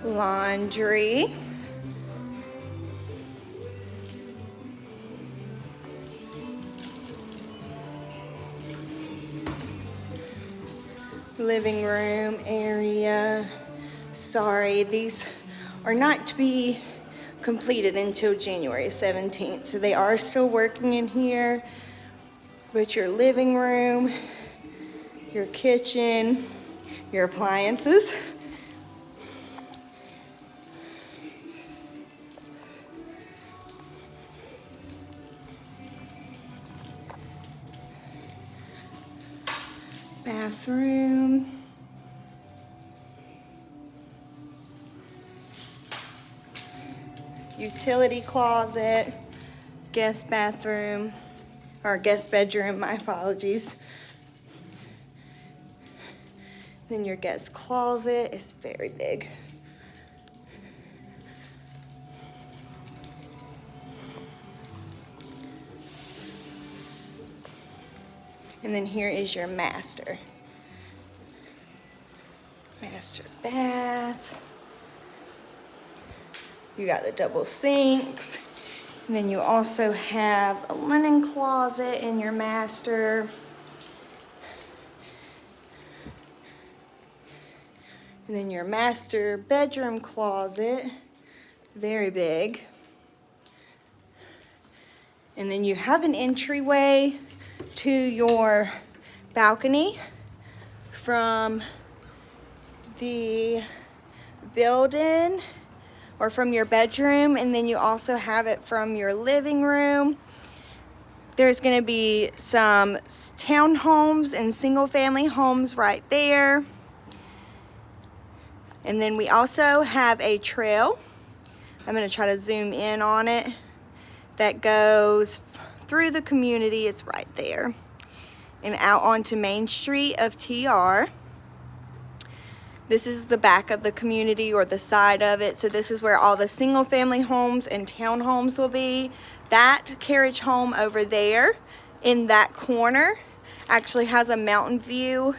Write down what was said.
laundry, living room area. Sorry, these are not to be completed until January 17th, so they are still working in here. But your living room, your kitchen, your appliances, bathroom, utility closet, guest bathroom, or guest bedroom, my apologies. Then your guest closet is very big. And then here is your master bath. You got the double sinks. And then you also have a linen closet in your master. And then your master bedroom closet, very big. And then you have an entryway to your balcony from the building or from your bedroom, and then you also have it from your living room. There's gonna be some townhomes and single family homes right there. And then we also have a trail. I'm gonna try to zoom in on it. That goes through the community, it's right there. And out onto Main Street of TR. This is the back of the community, or the side of it. So this is where all the single family homes and townhomes will be. That carriage home over there in that corner actually has a mountain view